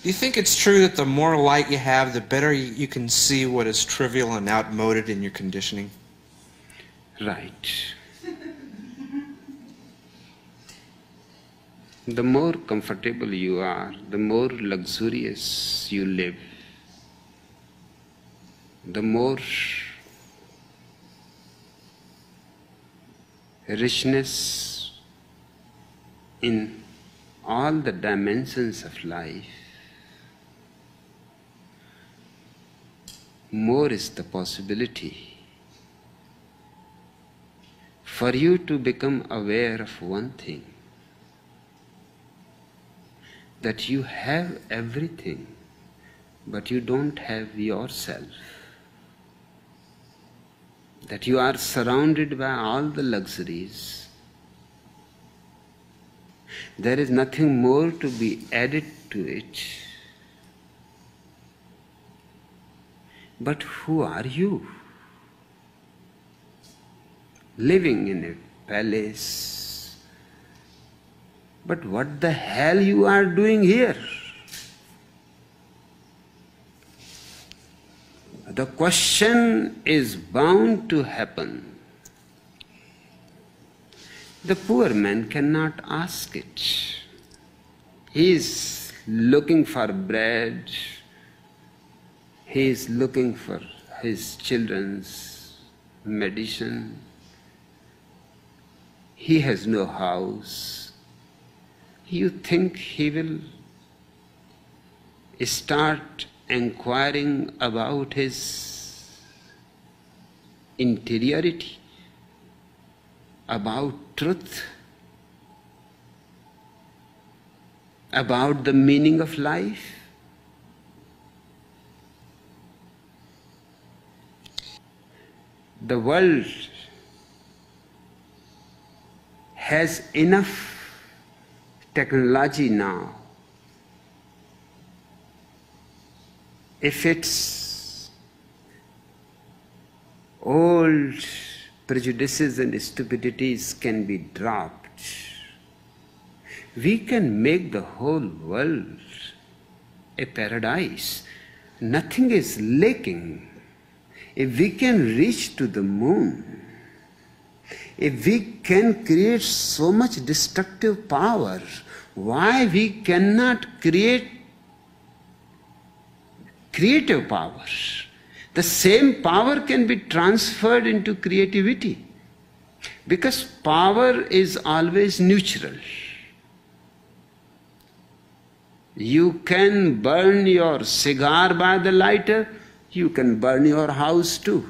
you think it's true that the more light you have, the better you can see what is trivial and outmoded in your conditioning? Right. The more comfortable you are, the more luxurious you live, the more richness in all the dimensions of life, more is the possibility for you to become aware of one thing, that you have everything, but you don't have yourself. That you are surrounded by all the luxuries. There is nothing more to be added to it. But who are you? Living in a palace. But what the hell you are doing here? The question is bound to happen. The poor man cannot ask it. He is looking for bread. He is looking for his children's medicine. He has no house. You think he will start inquiring about his interiority, about truth, about the meaning of life? The world has enough technology now. If its old prejudices and stupidities can be dropped, we can make the whole world a paradise. Nothing is lacking. If we can reach to the moon, if we can create so much destructive power, why we cannot create creative power? The same power can be transferred into creativity, because power is always neutral. You can burn your cigar by the lighter, you can burn your house too.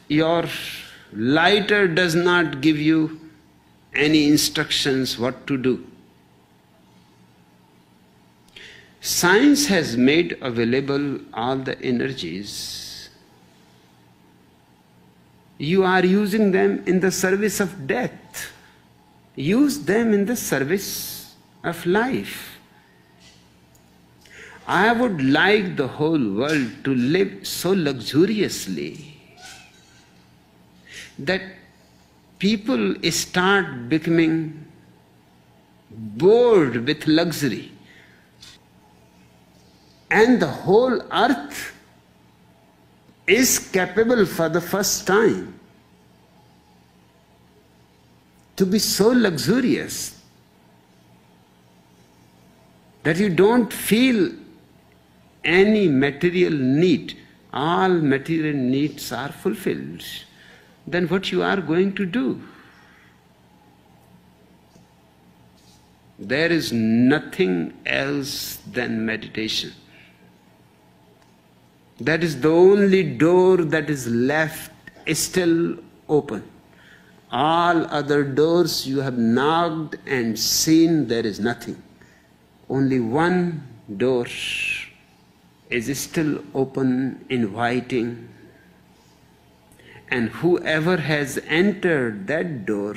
Your lighter does not give you any instructions what to do. Science has made available all the energies. You are using them in the service of death. Use them in the service of life. I would like the whole world to live so luxuriously that people start becoming bored with luxury, and the whole earth is capable for the first time to be so luxurious that you don't feel any material need. All material needs are fulfilled. Then what you are going to do? There is nothing else than meditation. That is the only door that is left still open. All other doors you have knocked and seen, there is nothing. Only one door is still open, inviting. And whoever has entered that door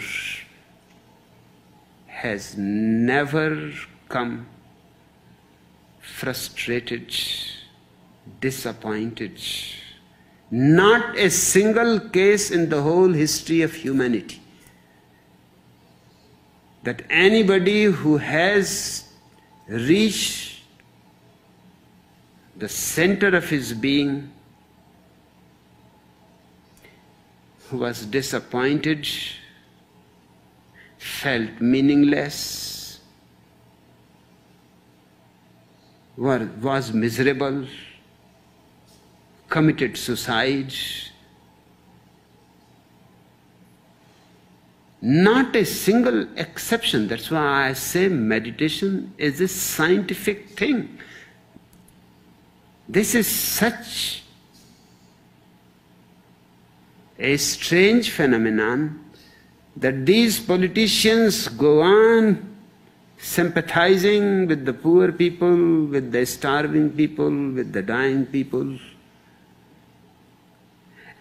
has never come frustrated, disappointed. Not a single case in the whole history of humanity that anybody who has reached the center of his being, was disappointed, felt meaningless, was miserable, committed suicide. Not a single exception. That's why I say meditation is a scientific thing. This is such a strange phenomenon that these politicians go on sympathizing with the poor people, with the starving people, with the dying people.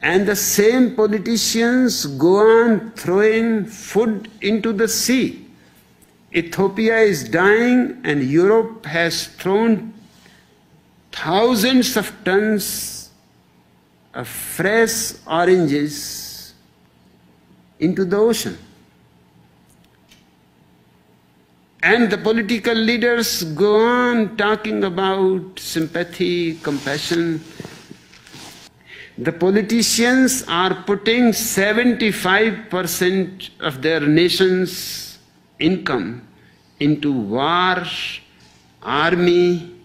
And the same politicians go on throwing food into the sea. Ethiopia is dying and Europe has thrown thousands of tons of fresh oranges into the ocean. And the political leaders go on talking about sympathy, compassion. The politicians are putting 75% of their nation's income into war, army,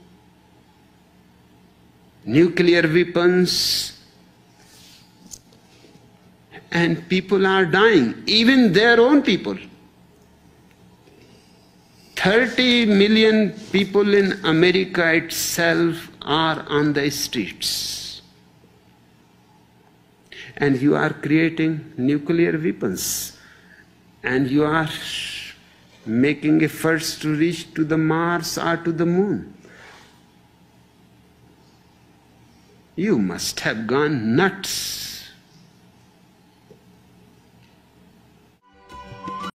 nuclear weapons, and people are dying, even their own people. 30 million people in America itself are on the streets. And you are creating nuclear weapons, and you are making efforts to reach to the Mars or to the moon. You must have gone nuts.